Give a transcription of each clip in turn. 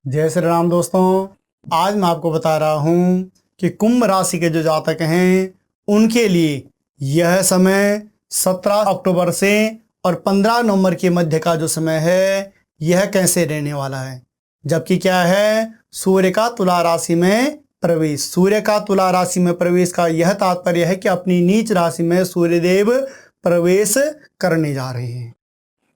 जय श्री राम दोस्तों। आज मैं आपको बता रहा हूँ कि कुंभ राशि के जो जातक हैं उनके लिए यह समय 17 अक्टूबर से और 15 नवंबर के मध्य का जो समय है यह कैसे रहने वाला है। जबकि क्या है, सूर्य का तुला राशि में प्रवेश। सूर्य का तुला राशि में प्रवेश का यह तात्पर्य है कि अपनी नीच राशि में सूर्यदेव प्रवेश करने जा रहे हैं।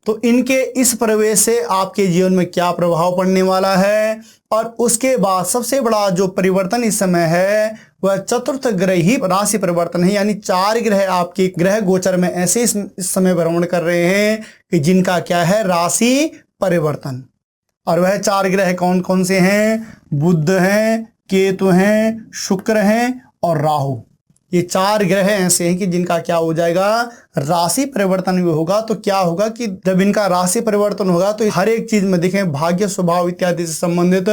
तो इनके इस प्रवेश से आपके जीवन में क्या प्रभाव पड़ने वाला है, और उसके बाद सबसे बड़ा जो परिवर्तन इस समय है वह चतुर्थ ग्रही राशि परिवर्तन है। यानी 4 ग्रह आपके ग्रह गोचर में ऐसे इस समय भ्रमण कर रहे हैं कि जिनका क्या है, राशि परिवर्तन। और वह 4 ग्रह कौन कौन से हैं? बुध हैं, केतु हैं, शुक्र हैं और राहु। ये 4 ग्रह ऐसे हैं कि जिनका क्या हो जाएगा, राशि परिवर्तन भी होगा। तो क्या होगा कि जब इनका राशि परिवर्तन होगा तो हर एक चीज में देखें, भाग्य स्वभाव इत्यादि से संबंधित,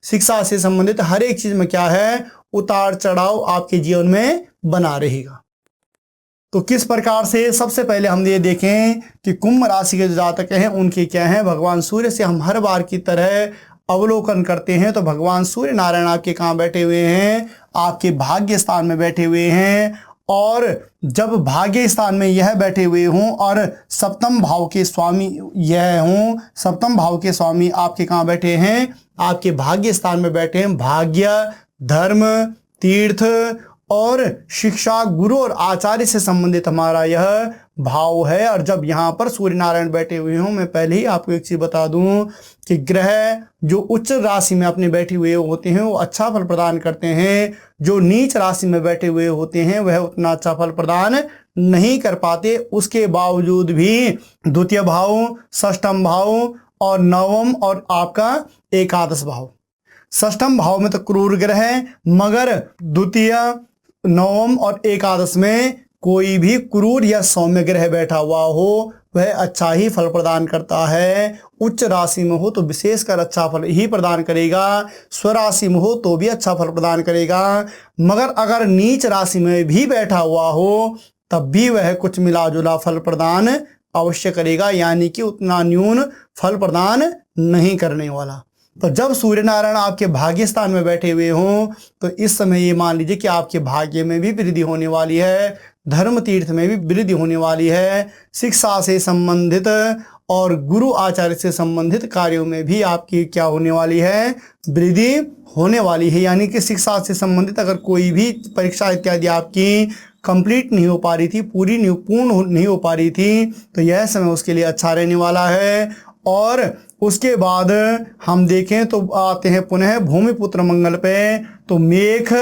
शिक्षा से संबंधित हर एक चीज में क्या है, उतार चढ़ाव आपके जीवन में बना रहेगा। तो किस प्रकार से, सबसे पहले हम ये देखें कि कुंभ राशि के जो जातक हैं उनके क्या है। भगवान सूर्य से हम हर बार की तरह अवलोकन करते हैं तो भगवान सूर्य नारायण आपके कहाँ बैठे हुए हैं, आपके भाग्य स्थान में बैठे हुए हैं। और जब भाग्य स्थान में यह बैठे हुए हों और सप्तम भाव के स्वामी यह हों, सप्तम भाव के स्वामी आपके कहाँ बैठे हैं, आपके भाग्य स्थान में बैठे हैं। भाग्य, धर्म, तीर्थ और शिक्षा, गुरु और आचार्य से संबंधित हमारा यह भाव है। और जब यहाँ पर सूर्य नारायण बैठे हुए हों, मैं पहले ही आपको एक चीज बता दूं कि ग्रह जो उच्च राशि में अपने बैठे हुए होते हैं वो अच्छा फल प्रदान करते हैं। जो नीच राशि में बैठे हुए होते हैं वह उतना अच्छा फल प्रदान नहीं कर पाते। उसके बावजूद भी द्वितीय भाव, षष्ठम भाव और नवम और आपका एकादश भाव, षष्ठम भाव में तो क्रूर ग्रह है, मगर द्वितीय, नवम और एकादश में कोई भी क्रूर या सौम्य ग्रह बैठा हुआ हो वह अच्छा ही फल प्रदान करता है। उच्च राशि में हो तो विशेषकर अच्छा फल ही प्रदान करेगा, स्वराशि में हो तो भी अच्छा फल प्रदान करेगा। मगर अगर नीच राशि में भी बैठा हुआ हो तब भी वह कुछ मिला जुला फल प्रदान अवश्य करेगा, यानी कि उतना न्यून फल प्रदान नहीं करने वाला। तो जब सूर्य नारायण आपके भाग्य स्थान में बैठे हुए हों तो इस समय ये मान लीजिए कि आपके भाग्य में भी वृद्धि होने वाली है, धर्म तीर्थ में भी वृद्धि होने वाली है, शिक्षा से संबंधित और गुरु आचार्य से संबंधित कार्यों में भी आपकी क्या होने वाली है, वृद्धि होने वाली है। यानी कि शिक्षा से संबंधित अगर कोई भी परीक्षा इत्यादि आपकी कंप्लीट नहीं हो पा रही थी, पूर्ण नहीं हो पा रही थी, तो यह समय उसके लिए अच्छा रहने वाला है। और उसके बाद हम देखें तो आते हैं पुनः भूमिपुत्र मंगल पे, तो मेघ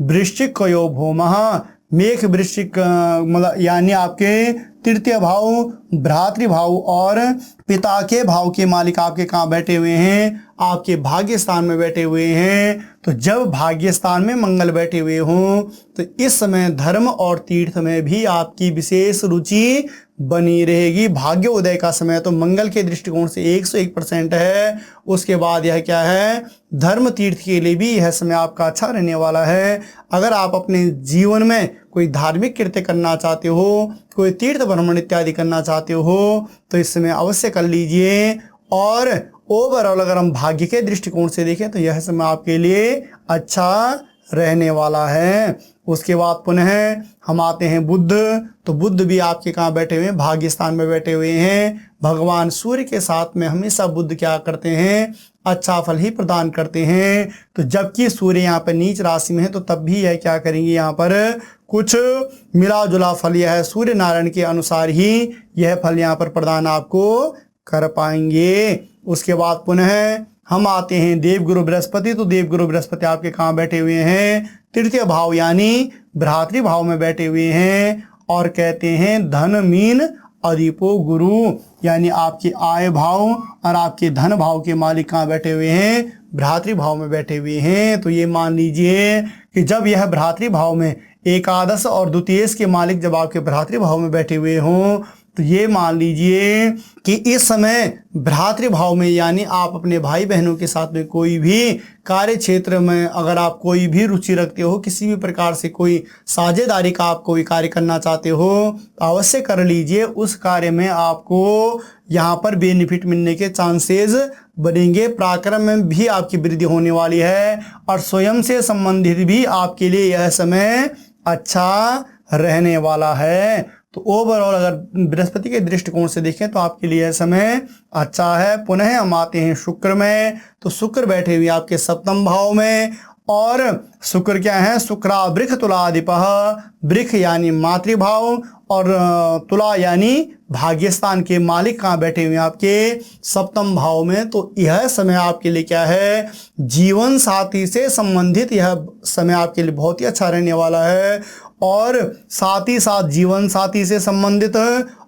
वृश्चिक कयो भौमः। मेघ वृश्चिक मतलब यानी आपके तृतीय भाव, भ्रातृ भाव और पिता के भाव के मालिक आपके कहाँ बैठे हुए हैं, आपके भाग्य स्थान में बैठे हुए हैं। तो जब भाग्य स्थान में मंगल बैठे हुए हों तो इस समय धर्म और तीर्थ में भी आपकी विशेष रुचि बनी रहेगी। भाग्य उदय का समय तो मंगल के दृष्टिकोण से 101% है। उसके बाद यह क्या है, धर्म तीर्थ के लिए भी यह समय आपका अच्छा रहने वाला है। अगर आप अपने जीवन में कोई धार्मिक कृत्य करना चाहते हो, कोई तीर्थ भ्रमण इत्यादि करना चाहते हो तो इस समय अवश्य कर लीजिए। और ओवरऑल अगर हम भाग्य के दृष्टिकोण से देखें तो यह समय आपके लिए अच्छा रहने वाला है। उसके बाद पुनः हम आते हैं बुध, तो बुध भी आपके कहाँ बैठे हुए हैं, भाग्य स्थान में बैठे हुए हैं। भगवान सूर्य के साथ में हमेशा बुध क्या करते हैं, अच्छा फल ही प्रदान करते हैं। तो जबकि सूर्य यहाँ पर नीच राशि में है तो तब भी यह क्या करेंगे, यहाँ पर कुछ मिला जुला फल यह सूर्य नारायण के अनुसार ही यह फल यहाँ पर प्रदान आपको कर पाएंगे। उसके बाद पुनः हम आते हैं देवगुरु बृहस्पति, तो देवगुरु बृहस्पति आपके कहाँ बैठे हुए हैं, तृतीय भाव यानी भ्रातृ भाव में बैठे हुए हैं। और कहते हैं धन मीन अधिपो गुरु, यानी आपके आय भाव और आपके धन भाव के मालिक कहाँ बैठे हुए हैं, भ्रातृ भाव में बैठे हुए हैं। तो ये मान लीजिए कि जब यह भ्रातृ भाव में एकादश और द्वितीयेश के मालिक जब आपके भ्रातृ भाव में बैठे हुए हों तो ये मान लीजिए कि इस समय भ्रातृ भाव में यानी आप अपने भाई बहनों के साथ में कोई भी कार्य क्षेत्र में अगर आप कोई भी रुचि रखते हो, किसी भी प्रकार से कोई साझेदारी का आप कोई कार्य करना चाहते हो तो अवश्य कर लीजिए। उस कार्य में आपको यहाँ पर बेनिफिट मिलने के चांसेस बनेंगे, पराक्रम में भी आपकी वृद्धि होने वाली है और स्वयं से संबंधित भी आपके लिए यह समय अच्छा रहने वाला है। तो ओवरऑल अगर बृहस्पति के दृष्टिकोण से देखें तो आपके लिए यह समय अच्छा है। पुनः हम आते हैं शुक्र में, तो शुक्र बैठे हुए आपके सप्तम भाव में, और शुक्र क्या है, शुक्रा वृख तुलाधिपः, वृख यानी मातृभाव और तुला यानी भाग्यस्थान के मालिक कहाँ बैठे हुए हैं आपके सप्तम भाव में। तो यह समय आपके लिए क्या है, जीवन साथी से संबंधित यह समय आपके लिए बहुत ही अच्छा रहने वाला है, और साथ ही साथ जीवन साथी से संबंधित,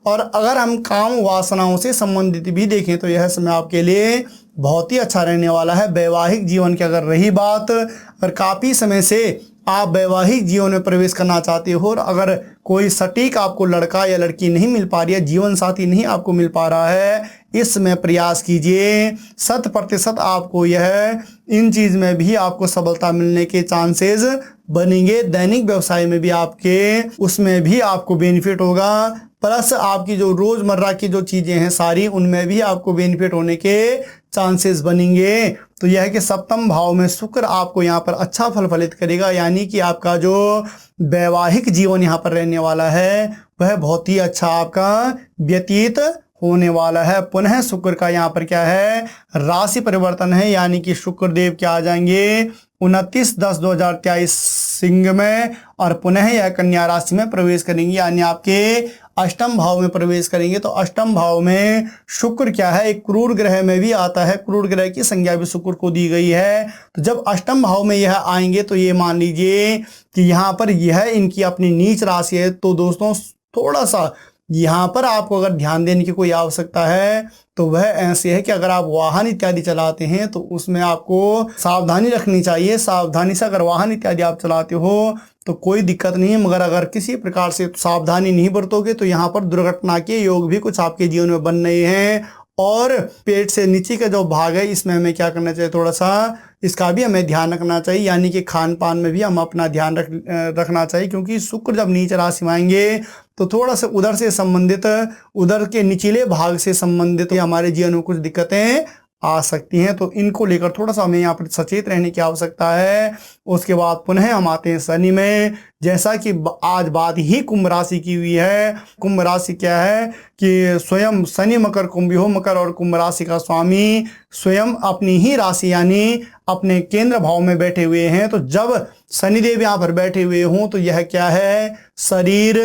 और अगर हम काम वासनाओं से संबंधित भी देखें तो यह समय आपके लिए बहुत ही अच्छा रहने वाला है। वैवाहिक जीवन की अगर रही बात, अगर काफ़ी समय से आप वैवाहिक जीवन में प्रवेश करना चाहते हो और अगर कोई सटीक आपको लड़का या लड़की नहीं मिल पा रही है, जीवन साथी नहीं आपको मिल पा रहा है, इसमें प्रयास कीजिए, 100% आपको यह इन चीज़ में भी आपको सफलता मिलने के चांसेस बनेंगे। दैनिक व्यवसाय में भी आपके उसमें भी आपको बेनिफिट होगा, प्लस आपकी जो रोज़मर्रा की जो चीज़ें हैं सारी, उनमें भी आपको बेनिफिट होने के चांसेस बनेंगे। तो यह है कि सप्तम भाव में शुक्र आपको यहाँ पर अच्छा फल फलित करेगा, यानी कि आपका जो वैवाहिक जीवन यहाँ पर रहने वाला है वह बहुत ही अच्छा आपका व्यतीत होने वाला है। पुनः शुक्र का यहाँ पर क्या है, राशि परिवर्तन है, यानी कि शुक्र देव क्या आ जाएंगे 29/10/2023 सिंह में, और पुनः यह कन्या राशि में प्रवेश करेंगे, यानी आपके अष्टम भाव में प्रवेश करेंगे। तो अष्टम भाव में शुक्र क्या है, एक क्रूर ग्रह में भी आता है, क्रूर ग्रह की संज्ञा भी शुक्र को दी गई है। तो जब अष्टम भाव में यह आएंगे तो ये मान लीजिए कि यहाँ पर यह इनकी अपनी नीच राशि है। तो दोस्तों थोड़ा सा यहाँ पर आपको अगर ध्यान देने की कोई आवश्यकता है तो वह ऐसे है कि अगर आप वाहन इत्यादि चलाते हैं तो उसमें आपको सावधानी रखनी चाहिए। सावधानी से अगर वाहन इत्यादि आप चलाते हो तो कोई दिक्कत नहीं है, मगर अगर किसी प्रकार से सावधानी नहीं बरतोगे तो यहाँ पर दुर्घटना के योग भी कुछ आपके जीवन में बन रहे हैं। और पेट से नीचे का जो भाग है इसमें हमें क्या करना चाहिए, थोड़ा सा इसका भी हमें ध्यान रखना चाहिए, यानी कि खान पान में भी हम अपना ध्यान रखना चाहिए, क्योंकि शुक्र जब नीच राशि में आएंगे तो थोड़ा सा उधर से संबंधित, उधर के निचले भाग से संबंधित हमारे जीवन में कुछ दिक्कतें आ सकती हैं। तो इनको लेकर थोड़ा सा हमें यहाँ पर सचेत रहने की आवश्यकता है। उसके बाद पुनः हम आते हैं शनि में। जैसा कि आज बात ही कुंभ राशि की हुई है, कुंभ राशि क्या है कि स्वयं शनि मकर कुंभी हो, मकर और कुंभ राशि का स्वामी स्वयं अपनी ही राशि यानी अपने केंद्र भाव में बैठे हुए हैं। तो जब शनिदेव यहाँ पर बैठे हुए हों तो यह क्या है, शरीर,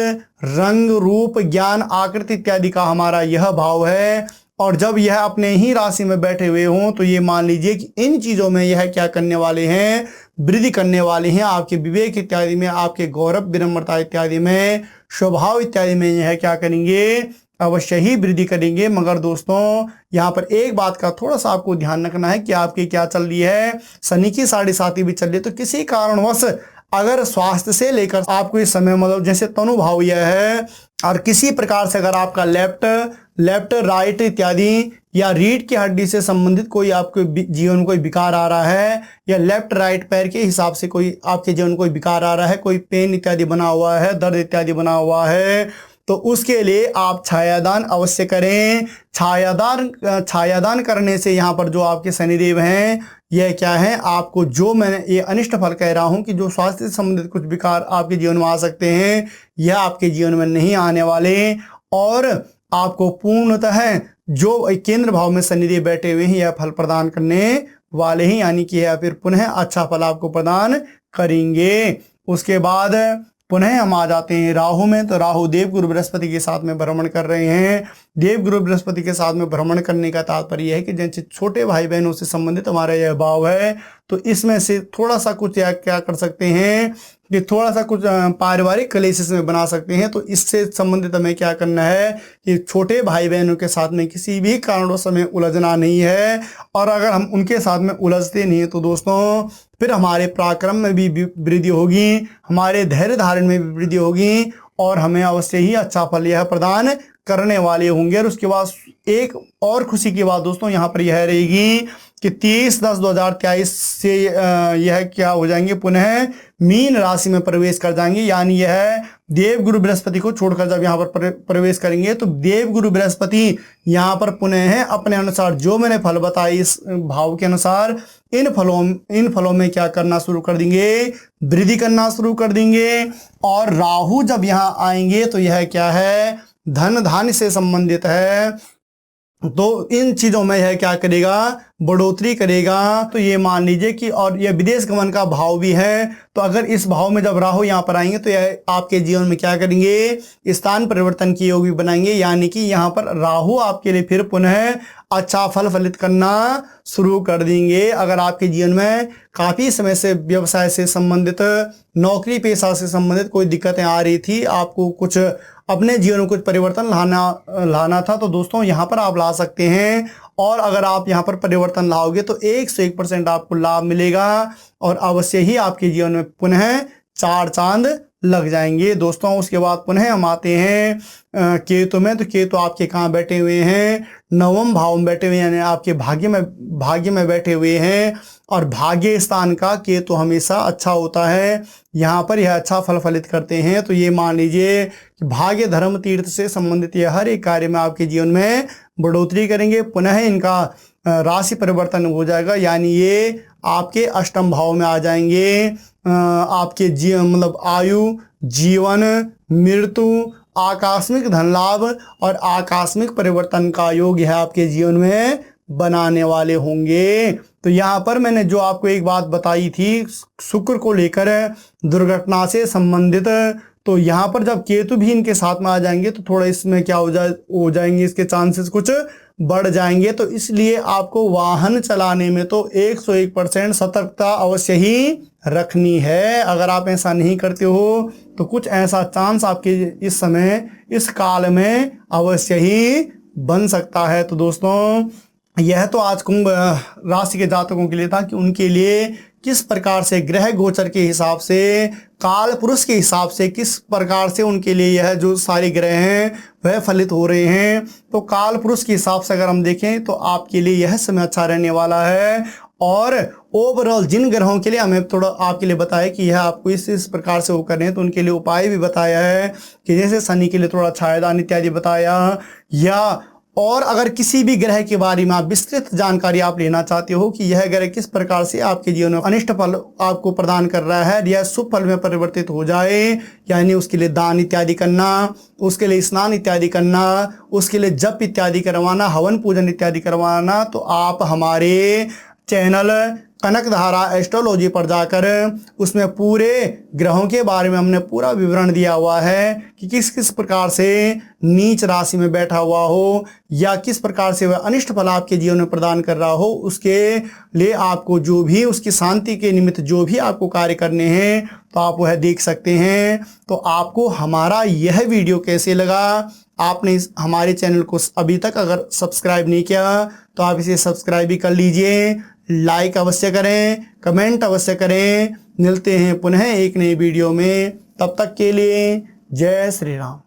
रंग, रूप, ज्ञान, आकृति इत्यादि का हमारा यह भाव है। और जब यह अपने ही राशि में बैठे हुए हों तो ये मान लीजिए कि इन चीज़ों में यह क्या करने वाले हैं, वृद्धि करने वाले हैं। आपके विवेक इत्यादि में, आपके गौरव विनम्रता इत्यादि में, स्वभाव इत्यादि में यह क्या करेंगे, अवश्य ही वृद्धि करेंगे। मगर दोस्तों यहाँ पर एक बात का थोड़ा सा आपको ध्यान रखना है कि आपकी क्या चल रही है, शनि की 7.5 भी चल रही है। तो किसी कारणवश अगर स्वास्थ्य से लेकर आपको इस समय मतलब जैसे तनुभाव यह है, और किसी प्रकार से अगर आपका लेफ्ट राइट इत्यादि या रीढ़ की हड्डी से संबंधित कोई आपके जीवन में कोई विकार आ रहा है, या लेफ्ट राइट पैर के हिसाब से कोई आपके जीवन में कोई विकार आ रहा है, कोई पेन इत्यादि बना हुआ है, दर्द इत्यादि बना हुआ है, तो उसके लिए आप छायादान अवश्य करें। छायादान करने से यहाँ पर जो आपके शनिदेव हैं यह क्या है, आपको जो मैं ये अनिष्ट फल कह रहा हूँ कि जो स्वास्थ्य से संबंधित कुछ विकार आपके जीवन में आ सकते हैं यह आपके जीवन में नहीं आने वाले, और आपको पूर्णतः जो केंद्र भाव में शनिदेव बैठे हुए हैं यह फल प्रदान करने वाले हैं, यानी कि यह फिर पुनः अच्छा फल आपको प्रदान करेंगे। उसके बाद पुनः हम आ जाते हैं राहु में। तो राहु देव गुरु बृहस्पति के साथ में भ्रमण कर रहे हैं। देव गुरु बृहस्पति के साथ में भ्रमण करने का तात्पर्य है कि जैसे छोटे भाई बहनों से संबंधित हमारा यह भाव है, तो इसमें से थोड़ा सा कुछ क्या कर सकते हैं कि थोड़ा सा कुछ पारिवारिक कलेश इसमें बना सकते हैं। तो इससे संबंधित हमें क्या करना है कि छोटे भाई बहनों के साथ में किसी भी कारणवश हमें उलझना नहीं है, और अगर हम उनके साथ में उलझते नहीं है तो दोस्तों फिर हमारे पराक्रम में भी वृद्धि होगी, हमारे धैर्य धारण में भी वृद्धि होगी, और हमें अवश्य ही अच्छा फल यह प्रदान करने वाले होंगे। और उसके बाद एक और खुशी की बात दोस्तों यहाँ पर यह रहेगी कि 30/10/2023 से यह क्या हो जाएंगे, पुनः मीन राशि में प्रवेश कर जाएंगे, यानी यह देवगुरु बृहस्पति को छोड़कर जब यहाँ पर प्रवेश करेंगे तो देवगुरु बृहस्पति यहाँ पर पुनः है अपने अनुसार जो मैंने फल बताए इस भाव के अनुसार इन फलों में क्या करना शुरू कर देंगे, वृद्धि करना शुरू कर देंगे। और राहु जब यहाँ आएंगे तो यह क्या है, धन धान्य से संबंधित है, तो इन चीजों में यह क्या करेगा, बढ़ोतरी करेगा। तो ये मान लीजिए कि और यह विदेश गमन का भाव भी है, तो अगर इस भाव में जब राहु यहाँ पर आएंगे तो यह आपके जीवन में क्या करेंगे, स्थान परिवर्तन की योग भी बनाएंगे। यानी कि यहाँ पर राहु आपके लिए फिर पुनः अच्छा फल फलित करना शुरू कर देंगे। अगर आपके जीवन में काफी समय से व्यवसाय से संबंधित, नौकरी पेशा से संबंधित कोई दिक्कतें आ रही थी, आपको कुछ अपने जीवन में कुछ परिवर्तन लाना था, तो दोस्तों यहाँ पर आप ला सकते हैं। और अगर आप यहाँ पर परिवर्तन लाओगे तो 101% आपको लाभ मिलेगा और अवश्य ही आपके जीवन में पुनः 4 चांद लग जाएंगे। दोस्तों उसके बाद पुनः हम आते हैं केतु में। तो केतु आपके कहाँ बैठे हुए हैं, 9वें भाव में बैठे हुए हैं, यानी आपके भाग्य में बैठे हुए हैं। और भाग्य स्थान का केतु हमेशा अच्छा होता है, यहाँ पर यह अच्छा फल फलित करते हैं। तो ये मान लीजिए कि भाग्य धर्म तीर्थ से संबंधित यह हर एक कार्य में आपके जीवन में बढ़ोतरी करेंगे। पुनः इनका राशि परिवर्तन हो जाएगा, यानी ये आपके अष्टम भाव में आ जाएंगे। आपके मतलब आयु, जीवन, मृत्यु, आकस्मिक धन लाभ और आकस्मिक परिवर्तन का योग है आपके जीवन में बनाने वाले होंगे। तो यहाँ पर मैंने जो आपको एक बात बताई थी शुक्र को लेकर दुर्घटना से संबंधित, तो यहाँ पर जब केतु भी इनके साथ में आ जाएंगे तो थोड़ा इसमें क्या हो जाएंगे, इसके चांसेस कुछ बढ़ जाएंगे। तो इसलिए आपको वाहन चलाने में तो 101% सतर्कता अवश्य ही रखनी है। अगर आप ऐसा नहीं करते हो तो कुछ ऐसा चांस आपके इस समय, इस काल में अवश्य ही बन सकता है। तो दोस्तों यह तो आज कुंभ राशि के जातकों के लिए था कि उनके लिए किस प्रकार से ग्रह गोचर के हिसाब से, काल पुरुष के हिसाब से किस प्रकार से उनके लिए यह जो सारे ग्रह हैं वह फलित हो रहे हैं। तो काल पुरुष के हिसाब से अगर हम देखें तो आपके लिए यह समय अच्छा रहने वाला है। और ओवरऑल जिन ग्रहों के लिए हमें थोड़ा आपके लिए बताया कि यह आपको इस प्रकार से वो कर रहे हैं, तो उनके लिए उपाय भी बताया है कि जैसे शनि के लिए थोड़ा छायादान इत्यादि बताया। या और अगर किसी भी ग्रह के बारे में आप विस्तृत जानकारी आप लेना चाहते हो कि यह ग्रह किस प्रकार से आपके जीवन में अनिष्ट फल आपको प्रदान कर रहा है या शुभ फल में परिवर्तित हो जाए, यानी उसके लिए दान इत्यादि करना, उसके लिए स्नान इत्यादि करना, उसके लिए जप इत्यादि करवाना, हवन पूजन इत्यादि करवाना, तो आप हमारे चैनल कनकधारा एस्ट्रोलॉजी पर जाकर उसमें पूरे ग्रहों के बारे में हमने पूरा विवरण दिया हुआ है कि किस किस प्रकार से नीच राशि में बैठा हुआ हो या किस प्रकार से वह अनिष्ट फल आपके जीवन में प्रदान कर रहा हो, उसके लिए आपको जो भी उसकी शांति के निमित्त जो भी आपको कार्य करने हैं तो आप वह देख सकते हैं। तो आपको हमारा यह वीडियो कैसे लगा, आपने हमारे चैनल को अभी तक अगर सब्सक्राइब नहीं किया तो आप इसे सब्सक्राइब भी कर लीजिए, लाइक अवश्य करें, कमेंट अवश्य करें। मिलते हैं पुनः एक नई वीडियो में, तब तक के लिए जय श्री राम।